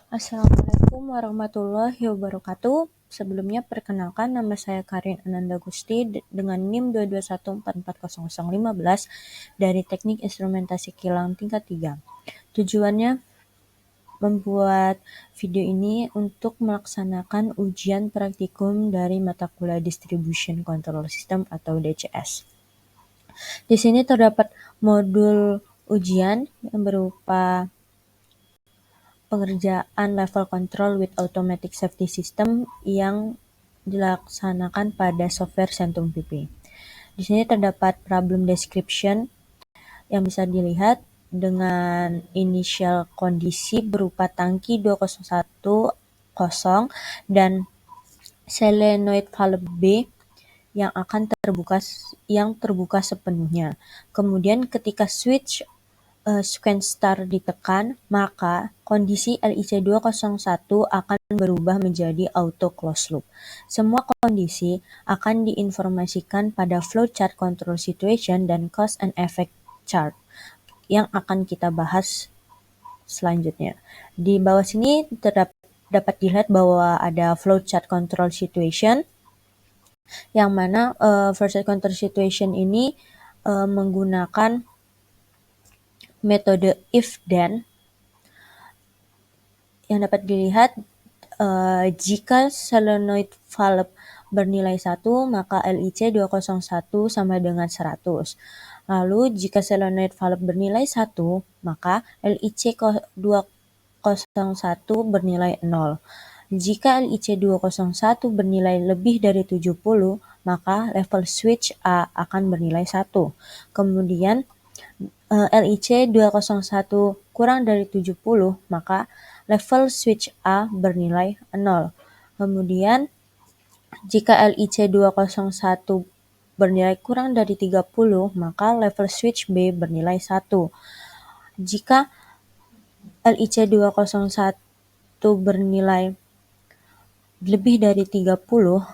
Assalamualaikum warahmatullahi wabarakatuh. Sebelumnya perkenalkan, nama saya Karin Ananda Gusti dengan NIM 221440015 dari Teknik Instrumentasi Kilang tingkat 3. Tujuannya membuat video ini untuk melaksanakan ujian praktikum dari mata kuliah Distribution Control System atau DCS. Di sini terdapat modul ujian yang berupa pengerjaan level control with automatic safety system yang dilaksanakan pada software Centum PP. Di sini terdapat problem description yang bisa dilihat dengan initial kondisi berupa tangki 201 kosong dan solenoid valve B yang akan terbuka sepenuhnya. Kemudian ketika switch sequence start ditekan, maka kondisi LIC201 akan berubah menjadi auto close loop. Semua kondisi akan diinformasikan pada flowchart control situation dan cause and effect chart yang akan kita bahas selanjutnya. Di bawah sini dapat dilihat bahwa ada flowchart control situation yang mana flowchart control situation ini menggunakan metode if then yang dapat dilihat jika solenoid valve bernilai 1, maka LIC201 sama dengan 100. Lalu jika solenoid valve bernilai 1, maka LIC201 bernilai 0. Jika LIC201 bernilai lebih dari 70, maka level switch A akan bernilai 1. Kemudian LIC201 kurang dari 70, maka level switch A bernilai 0. Kemudian jika LIC201 bernilai kurang dari 30, maka level switch B bernilai 1. Jika LIC201 bernilai lebih dari 30,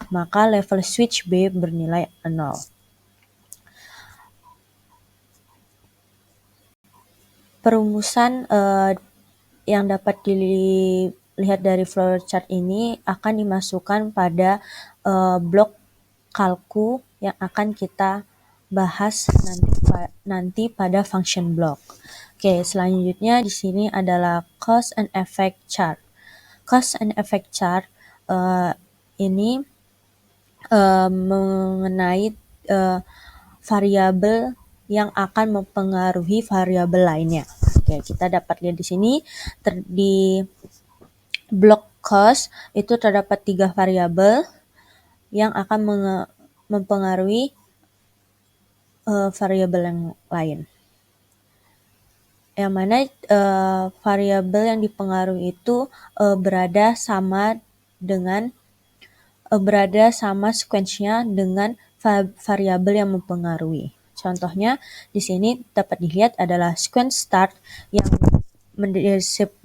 maka level switch B bernilai 0. Perumusan yang dapat dilihat dari flowchart ini akan dimasukkan pada blok kalku yang akan kita bahas nanti pada function block. Oke, selanjutnya di sini adalah cause and effect chart. Cause and effect chart ini mengenai variabel yang akan mempengaruhi variabel lainnya. Oke, kita dapat lihat di sini di blok cost itu terdapat 3 variabel yang akan mempengaruhi variabel yang lain. Yang mana variabel yang dipengaruhi itu berada sama sequence-nya dengan variabel yang mempengaruhi. Contohnya di sini dapat dilihat adalah sequence start yang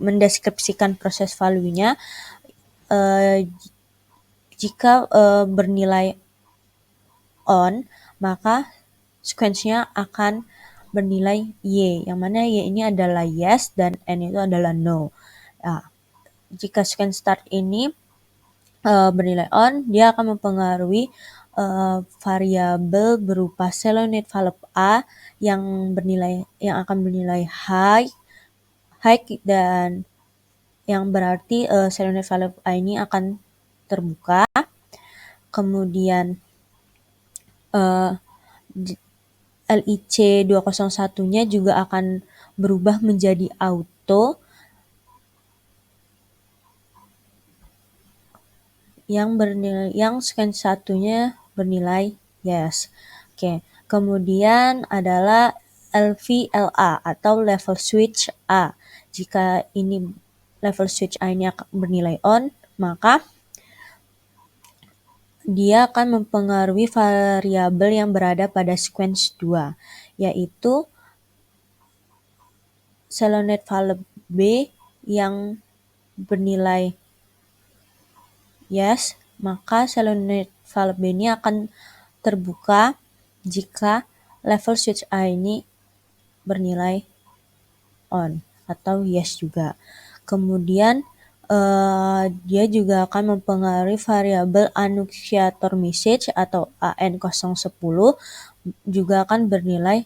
mendeskripsikan proses value-nya jika bernilai on, maka sequence-nya akan bernilai Y, yang mana Y ini adalah yes dan N itu adalah no. Nah, jika sequence start ini bernilai on, dia akan mempengaruhi variabel berupa solenoid valve A yang akan bernilai high dan yang berarti solenoid valve A ini akan terbuka. Kemudian LIC201-nya juga akan berubah menjadi auto yang sequence satunya bernilai yes. Oke, kemudian adalah LVLA atau level switch A. Jika ini level switch A ini akan bernilai on, maka dia akan mempengaruhi variabel yang berada pada sequence 2, yaitu solenoid valve B yang bernilai yes, maka solenoid valve B ini akan terbuka jika level switch A ini bernilai on atau yes juga. Kemudian dia juga akan mempengaruhi variabel annunciator message atau AN010 juga akan bernilai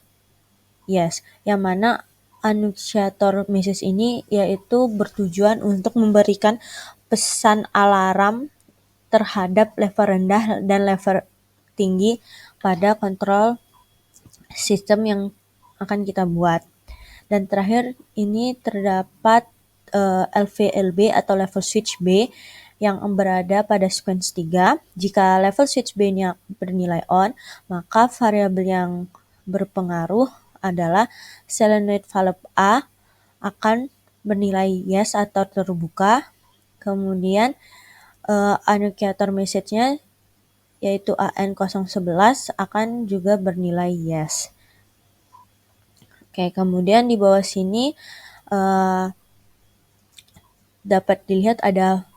yes, yang mana annunciator message ini yaitu bertujuan untuk memberikan pesan alarm terhadap level rendah dan level tinggi pada kontrol sistem yang akan kita buat. Dan terakhir ini terdapat LVLB atau level switch B yang berada pada sequence 3. Jika level switch B-nya bernilai on, maka variabel yang berpengaruh adalah solenoid valve A akan bernilai yes atau terbuka. Kemudian annunciator message-nya yaitu AN011 akan juga bernilai yes. Oke, kemudian di bawah sini dapat dilihat ada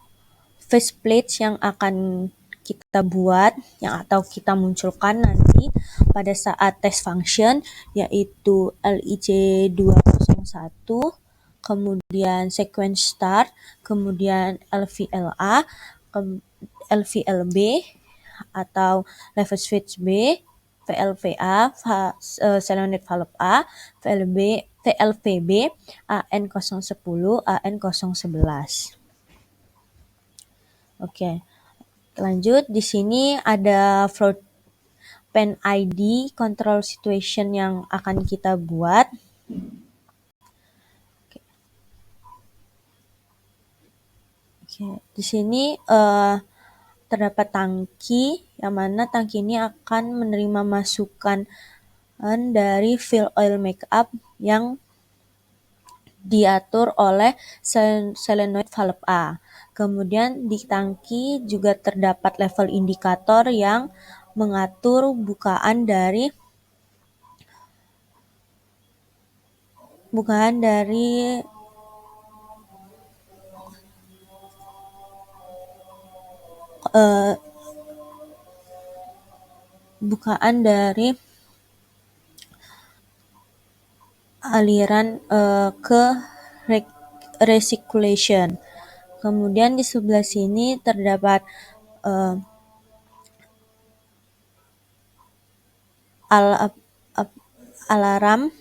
faceplate yang akan kita buat atau kita munculkan nanti pada saat test function, yaitu LIC201, kemudian sequence start, kemudian LVLA, LVLB atau level switch B, VLVA, solenoid valve A, VLVB, AN010, AN011. Oke, lanjut. Di sini ada float pen ID control situation yang akan kita buat. Oke, di sini terdapat tangki, yang mana tangki ini akan menerima masukan dari fill oil makeup yang diatur oleh solenoid valve A. Kemudian di tangki juga terdapat level indikator yang mengatur bukaan dari aliran ke recirculation. Kemudian di sebelah sini terdapat alarm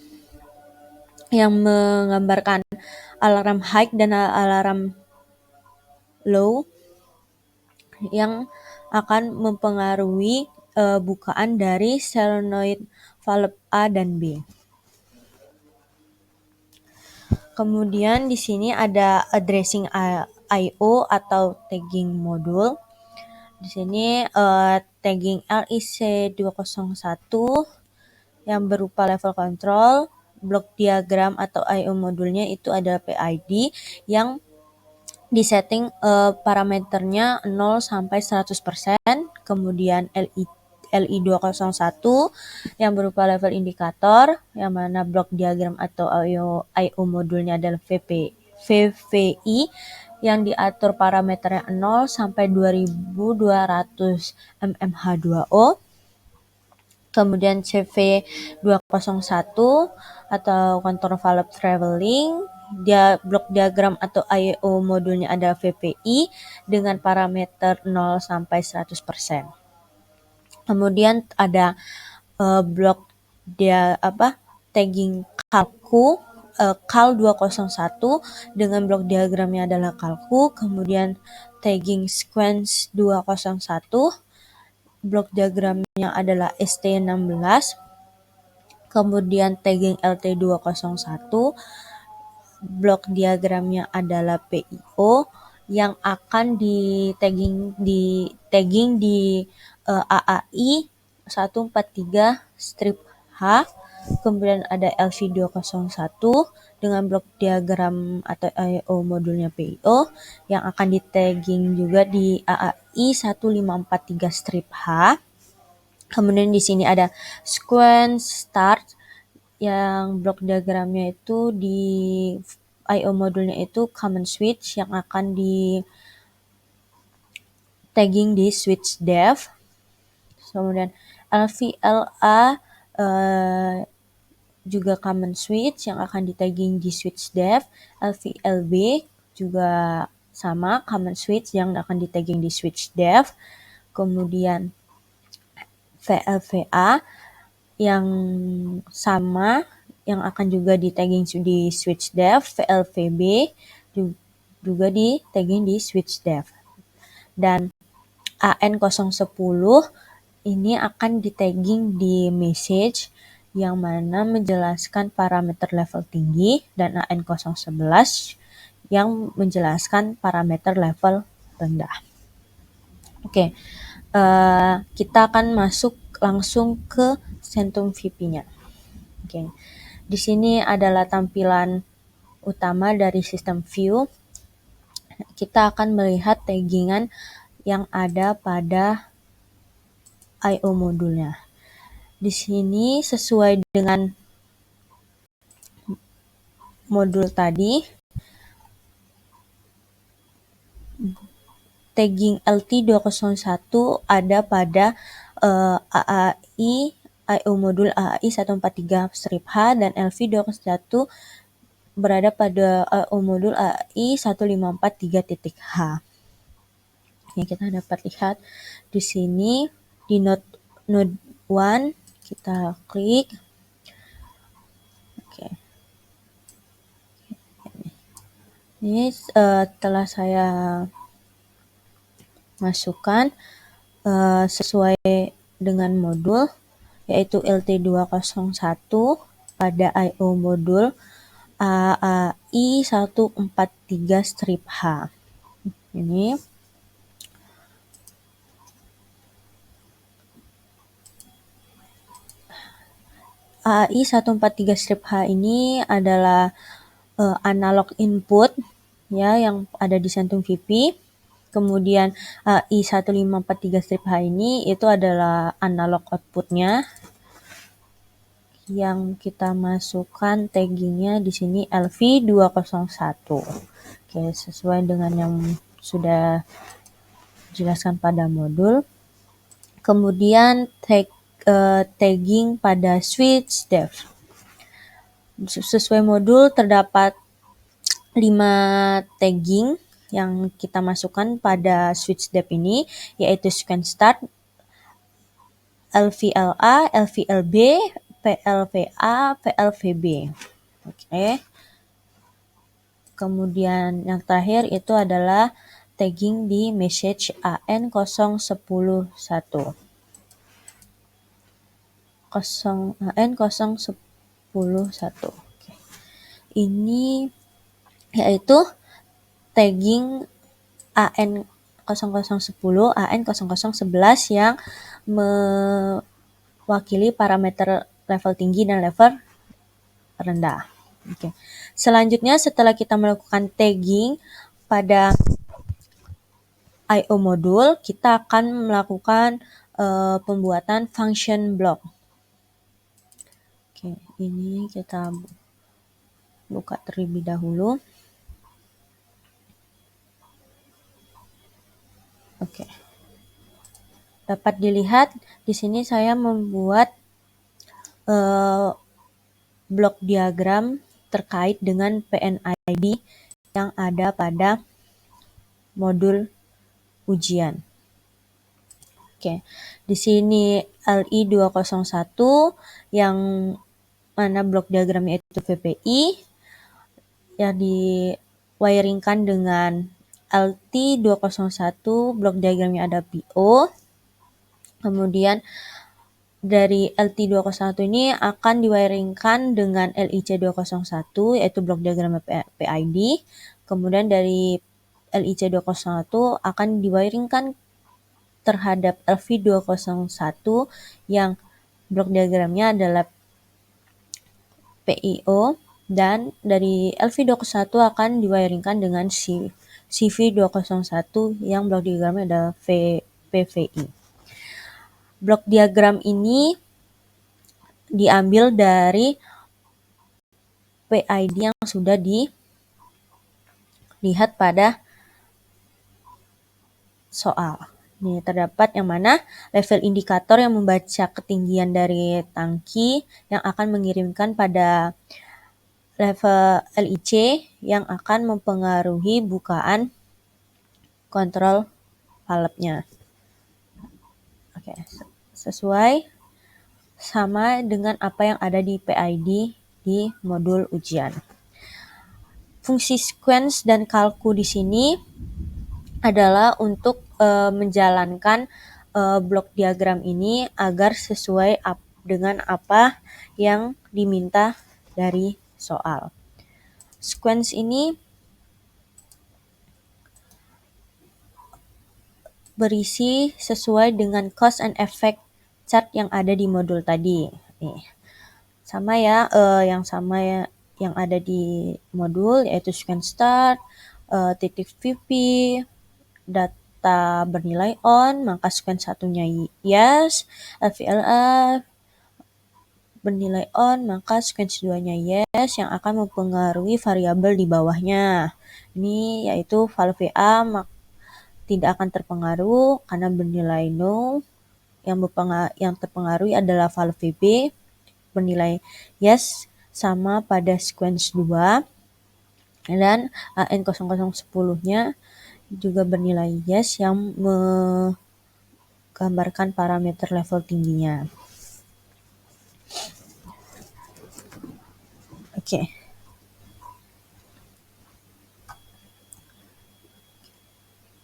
yang menggambarkan alarm high dan alarm low yang akan mempengaruhi bukaan dari solenoid valve A dan B. Kemudian di sini ada addressing I/O atau tagging modul. Di sini tagging LIC201 yang berupa level control, block diagram atau I/O modulnya itu adalah PID yang disetting parameternya 0 sampai 100%, kemudian LI201 yang berupa level indikator, yang mana block diagram atau I/O modulnya adalah VVI yang diatur parameternya 0 sampai 2200 mmH2O. Kemudian CV201 atau control valve traveling, dia block diagram atau I/O modulnya adalah VPI dengan parameter 0 sampai 100%. Kemudian ada blok tagging kalku KAL201 dengan blok diagramnya adalah kalku. Kemudian tagging sequence 201, blok diagramnya adalah ST16. Kemudian tagging LT201, blok diagramnya adalah PIO yang akan di tagging di AAI 143 strip H. Kemudian ada LV201 dengan blok diagram atau I/O modulnya PIO yang akan di tagging juga di AAI 1543 strip H. Kemudian di sini ada sequence start yang blok diagramnya itu di I/O modulnya itu common switch yang akan di tagging di switch dev. Kemudian LVLA juga common switch yang akan di tagging di switch dev. LVLB juga sama common switch yang akan di tagging di switch dev, kemudian VLVA yang sama yang akan juga di tagging di switch dev, VLVB juga di tagging di switch dev. Dan AN010 ini akan di tagging di message yang mana menjelaskan parameter level tinggi, dan AN011 yang menjelaskan parameter level rendah. Oke, kita akan masuk langsung ke Centum VP-nya. Oke, di sini adalah tampilan utama dari sistem view. Kita akan melihat taggingan yang ada pada I/O modulnya. Di sini sesuai dengan modul tadi, tagging LT201 ada pada AAI I/O modul AAI 143-H dan LV201 berada pada I/O modul AAI 1543.H. Yang kita dapat lihat di sini di node 1 kita klik. Oke. Ini telah saya masukkan sesuai dengan modul, yaitu LT201 pada I/O modul AAI 143-H. Ini AAI 143-H ini adalah analog input ya yang ada di Centum VP. Kemudian AAI 1543-H ini itu adalah analog outputnya yang kita masukkan taggingnya di sini LV201. Oke, sesuai dengan yang sudah dijelaskan pada modul. Kemudian tagging pada switch dev. Sesuai modul terdapat 5 tagging yang kita masukkan pada switch dev ini, yaitu sequence start, LVLA, LVLB, VLVA, VLVB. Oke. Kemudian yang terakhir itu adalah tagging di message AN011. AN011. Oke. Ini yaitu tagging AN0010, AN0011 yang mewakili parameter level tinggi dan level rendah. Oke. Selanjutnya setelah kita melakukan tagging pada I/O modul, kita akan melakukan pembuatan function block. Oke, ini kita buka terlebih dahulu. Oke. Dapat dilihat di sini saya membuat blok diagram terkait dengan PNID yang ada pada modul ujian. Oke, di sini LI201 yang mana blok diagramnya itu VPI yang di-wiringkan dengan LT201, blok diagramnya ada PO. Kemudian dari LT201 ini akan di-wiringkan dengan LIC201 yaitu blok diagram PID. Kemudian dari LIC201 akan di-wiringkan terhadap LV201 yang blok diagramnya adalah PIO, dan dari LV201 akan di-wiringkan dengan CV201 yang blok diagramnya adalah PVI. Blok diagram ini diambil dari PID yang sudah dilihat pada soal. Ini terdapat yang mana level indikator yang membaca ketinggian dari tangki yang akan mengirimkan pada level LIC yang akan mempengaruhi bukaan kontrol valve-nya. Oke, sesuai sama dengan apa yang ada di PID di modul ujian. Fungsi sequence dan kalku di sini adalah untuk menjalankan blok diagram ini agar sesuai dengan apa yang diminta dari soal. Sequence ini berisi sesuai dengan cause and effect chart yang ada di modul tadi. Nih, sama ya, yang ada di modul yaitu sequence start, titik VP, data bernilai on, maka sequence satunya yes, LVLA bernilai on, maka sequence 2-nya yes yang akan mempengaruhi variabel di bawahnya. Ini yaitu valve A tidak akan terpengaruh karena bernilai no. Yang terpengaruh adalah valve B bernilai yes sama pada sequence 2, dan AN0010-nya juga bernilai yes yang menggambarkan parameter level tingginya. Oke.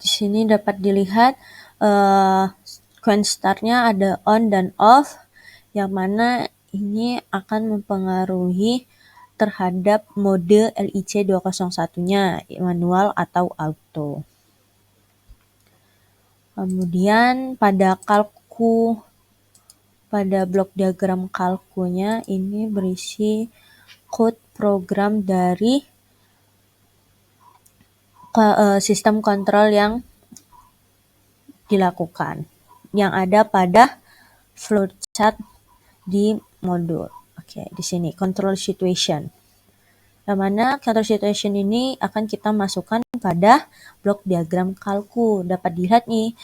Di sini dapat dilihat sequence start-nya ada on dan off, yang mana ini akan mempengaruhi terhadap mode LIC 201-nya, manual atau auto. Kemudian pada blok diagram kalkunya ini berisi code program dari sistem kontrol yang dilakukan, yang ada pada flowchart di modul. Oke, di sini control situation. Yang mana control situation ini akan kita masukkan pada blok diagram kalku. Dapat dilihat nih,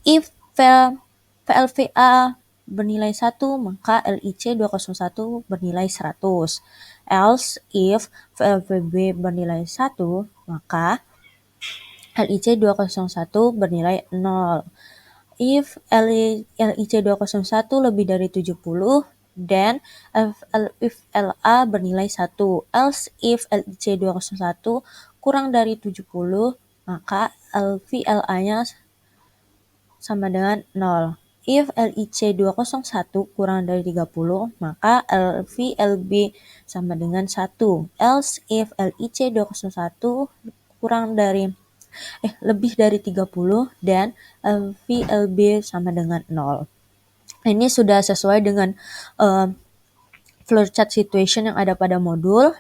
if VLVA bernilai 1, maka LIC 201 bernilai 100. Else, if VLVB bernilai 1, maka LIC 201 bernilai 0. If LIC 201 lebih dari 70, then if LA bernilai 1. Else, if LIC 201 kurang dari 70, maka LVLA-nya sama dengan 0. If LIC 201 kurang dari 30, maka LVLB sama dengan 1. Else, if LIC 201 kurang dari lebih dari 30, dan VLB sama dengan 0. Ini sudah sesuai dengan flowchart situation yang ada pada modul.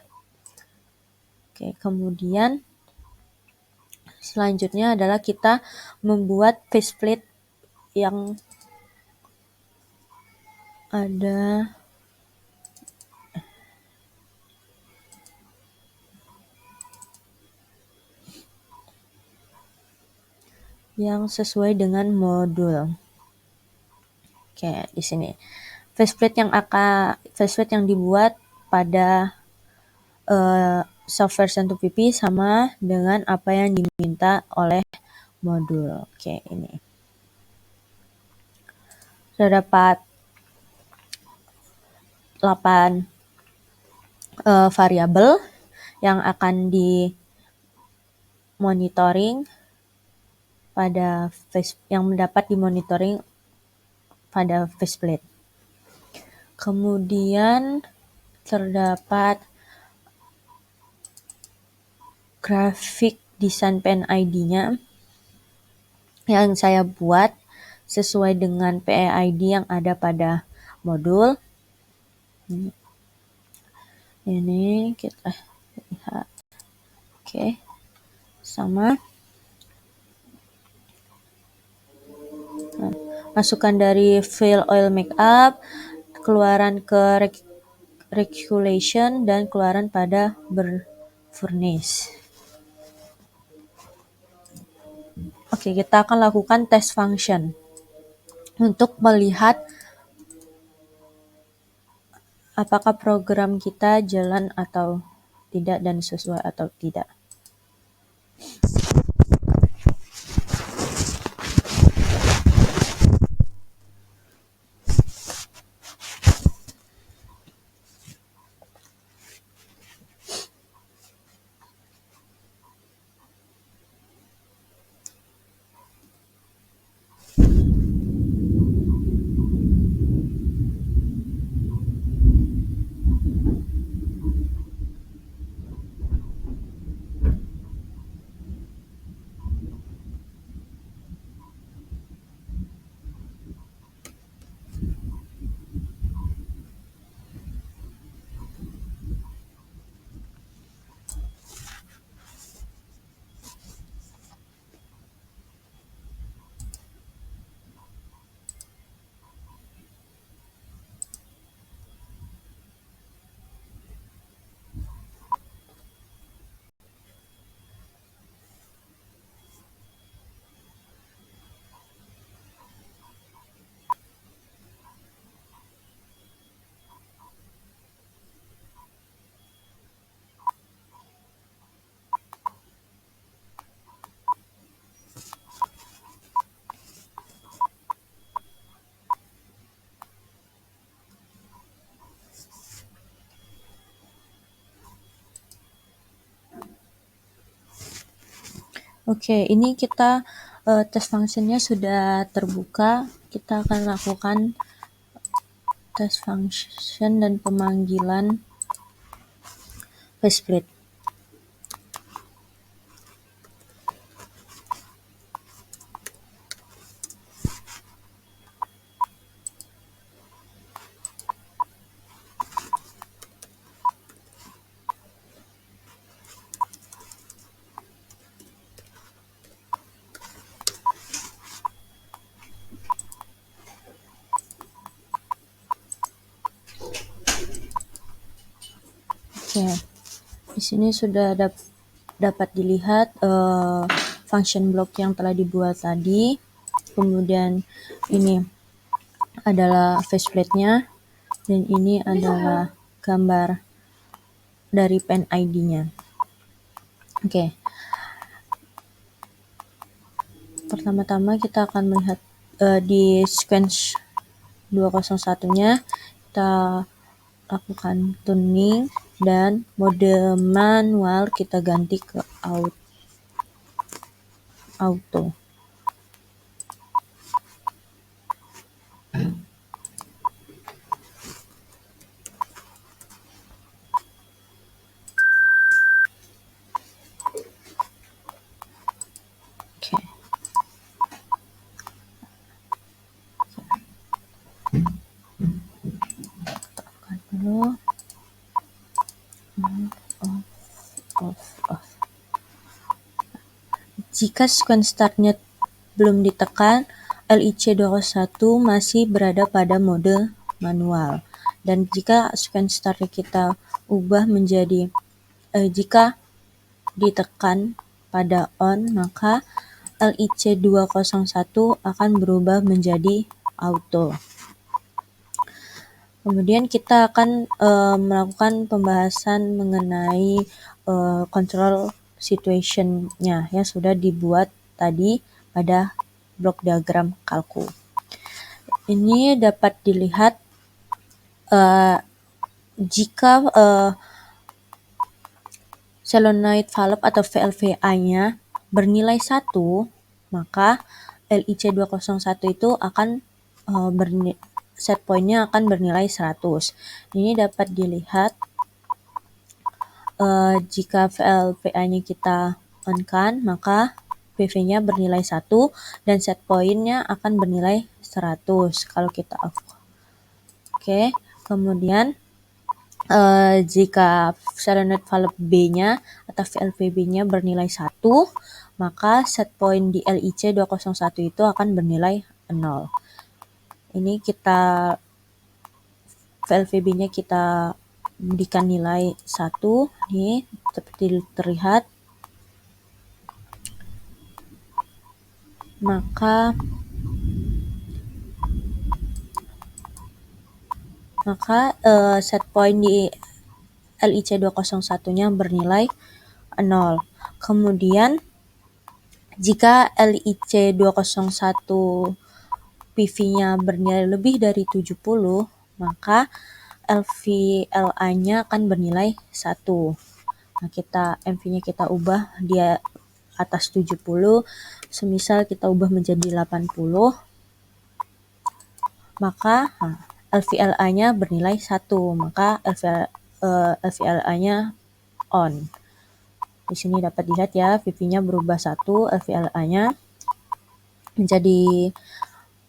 Oke, kemudian selanjutnya adalah kita membuat faceplate yang ada yang sesuai dengan modul. Oke, di sini faceplate yang dibuat pada software Sentuh-PP sama dengan apa yang diminta oleh modul. Oke, ini sudah dapat 8 variabel yang akan dimonitoring yang mendapat dimonitoring pada faceplate. Kemudian terdapat grafik desain PNID-nya yang saya buat sesuai dengan PNID yang ada pada modul. Ini kita lihat. Oke. Sama. Masukan dari fill oil makeup, keluaran ke regulation, dan keluaran pada furnace. Oke, kita akan lakukan test function untuk melihat apakah program kita jalan atau tidak dan sesuai atau tidak. Oke, ini kita test functionnya sudah terbuka. Kita akan lakukan test function dan pemanggilan faceplate. Oke, di sini sudah dapat dilihat function block yang telah dibuat tadi. Kemudian ini adalah faceplate-nya dan ini adalah gambar dari pen ID-nya. Oke. Pertama-tama kita akan melihat di sequence 201-nya kita lakukan tuning dan mode manual kita ganti ke auto. Oke. Tekan dulu. Off. Jika sequence startnya belum ditekan, LIC201 masih berada pada mode manual. Dan jika sequence startnya kita ubah menjadi jika ditekan pada on, maka LIC201 akan berubah menjadi auto. Kemudian kita akan melakukan pembahasan mengenai control situation-nya yang sudah dibuat tadi pada blok diagram kalku. Ini dapat dilihat jika solenoid valve atau VLVA-nya bernilai 1, maka LIC201 itu akan set point-nya akan bernilai 100. Ini dapat dilihat jika VLVA-nya kita on-kan, maka PV-nya bernilai 1 dan set point-nya akan bernilai 100 kalau kita off. Oke, kemudian jika solenoid valve B-nya atau VLVB-nya bernilai 1, maka set point di LIC201 itu akan bernilai 0. Ini kita VLVB-nya kita berikan nilai 1, nih seperti terlihat. Maka set point di LIC201-nya bernilai 0. Kemudian jika LIC201 PV-nya bernilai lebih dari 70, maka LVLA-nya akan bernilai 1. Nah, MV-nya kita ubah di atas 70, semisal kita ubah menjadi 80, maka LVLA-nya bernilai 1, maka LVLA-nya on. Di sini dapat dilihat ya, VV-nya berubah 1, LVLA-nya menjadi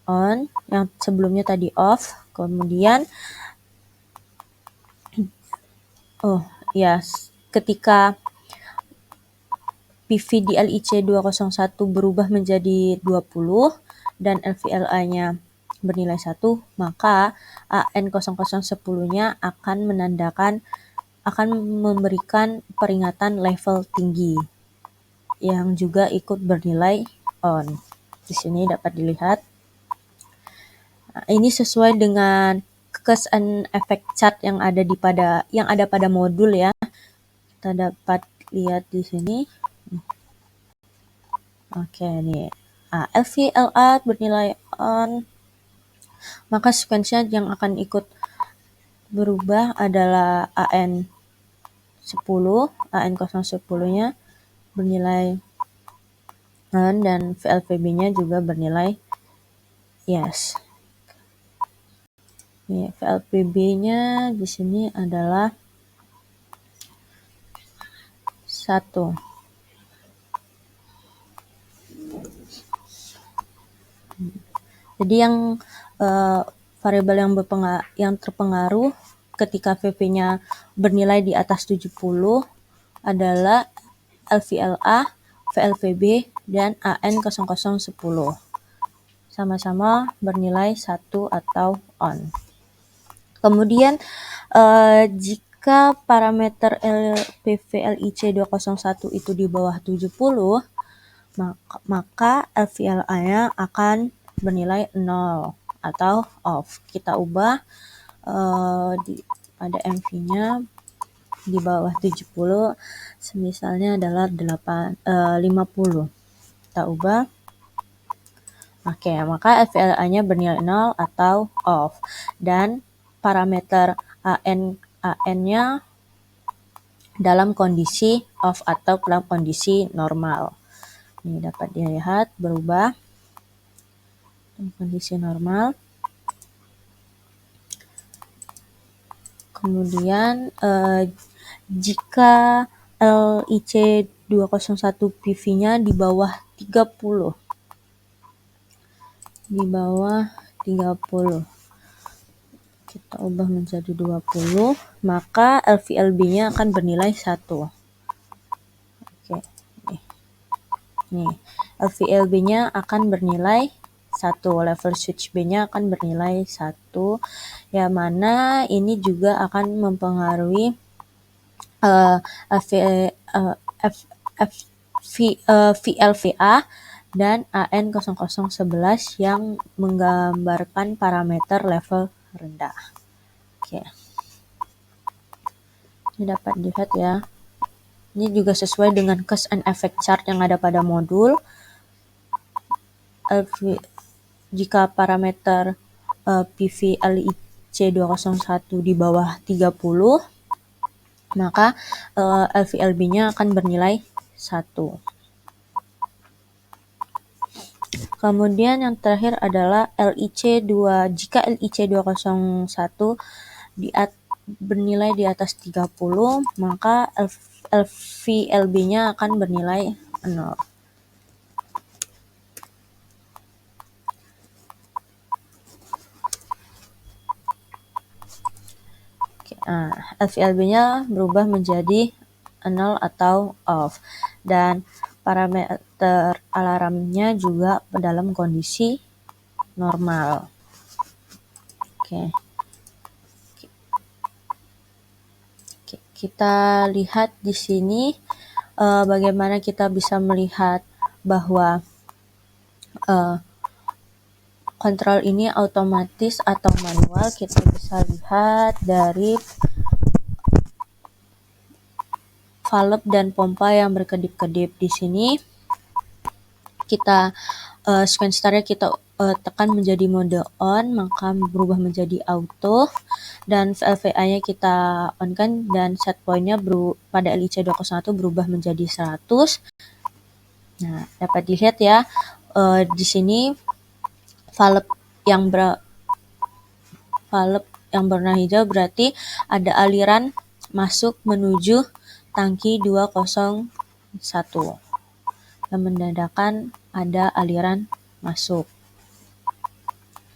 on, yang sebelumnya tadi off. Kemudian ketika PV di LIC201 berubah menjadi 20 dan LVLA-nya bernilai 1, maka AN0010-nya akan memberikan peringatan level tinggi yang juga ikut bernilai on. Di sini dapat dilihat. Ini sesuai dengan cause and effect chart yang ada pada modul ya. Kita dapat lihat di sini. Oke, nih. LVLA bernilai on, maka sequence-nya yang akan ikut berubah adalah AN010-nya bernilai dan VLVB-nya juga bernilai yes. VLVB-nya di sini adalah 1. Jadi yang variabel yang terpengaruh ketika VP-nya bernilai di atas 70 adalah LVLA, VLVB, dan AN0010. Sama-sama bernilai 1 atau on. Kemudian jika parameter LPV-LIC 201 itu di bawah 70, maka LVLA-nya akan bernilai 0 atau off. Kita ubah pada MV-nya di bawah 70, misalnya adalah 50. Kita ubah. Oke, maka LVLA-nya bernilai 0 atau off. Dan parameter AN-nya dalam kondisi off atau dalam kondisi normal. Ini dapat dilihat berubah dalam kondisi normal. Kemudian jika LIC 201 PV-nya di bawah 30, kita ubah menjadi 20, maka LVLB-nya akan bernilai 1. Oke, nih LVLB-nya akan bernilai 1, level switch B-nya akan bernilai 1, yang mana ini juga akan mempengaruhi VLVA dan AN0011 yang menggambarkan parameter level rendah. Oke. Ini dapat dilihat ya. Ini juga sesuai dengan cause and effect chart yang ada pada modul. Jika parameter PV LIC 201 di bawah 30, maka LVLB-nya akan bernilai 1. Kemudian yang terakhir adalah jika LIC 201 bernilai di atas 30, maka LVLB-nya akan bernilai 0. LVLB-nya berubah menjadi 0 atau off, dan parameter alarmnya juga dalam kondisi normal. Kita lihat di sini bagaimana kita bisa melihat bahwa kontrol ini otomatis atau manual. Kita bisa lihat dari valve dan pompa yang berkedip-kedip. Di sini kita sequence startnya kita tekan menjadi mode on, maka berubah menjadi auto, dan VLVA-nya kita on kan, dan set point-nya pada LIC 201 berubah menjadi 100. Nah, dapat dilihat ya, di sini valve yang berwarna hijau berarti ada aliran masuk menuju tangki 201, yang menandakan ada aliran masuk.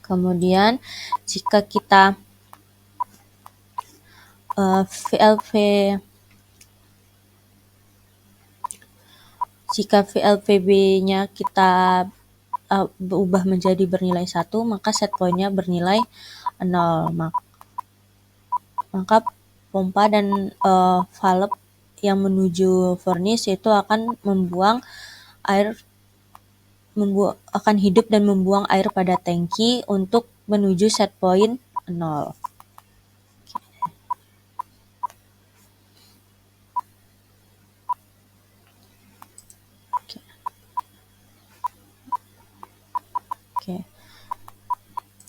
Kemudian jika kita VLVB-nya kita berubah menjadi bernilai 1, maka set point-nya bernilai 0. Maka pompa dan valve yang menuju furnace itu akan akan hidup dan membuang air pada tangki untuk menuju set point 0.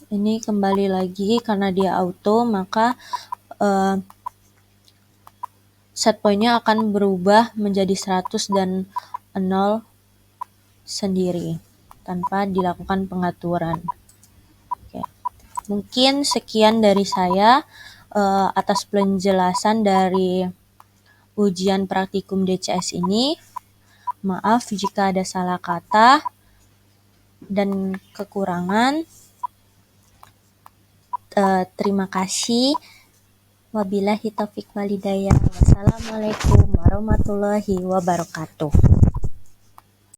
Ini kembali lagi karena dia auto, maka set point-nya akan berubah menjadi 100 dan 0 sendiri tanpa dilakukan pengaturan. Oke. Mungkin sekian dari saya atas penjelasan dari ujian praktikum DCS ini. Maaf jika ada salah kata dan kekurangan. Terima kasih. Wabillahi taufiq walhidayah. Wassalamualaikum warahmatullahi wabarakatuh.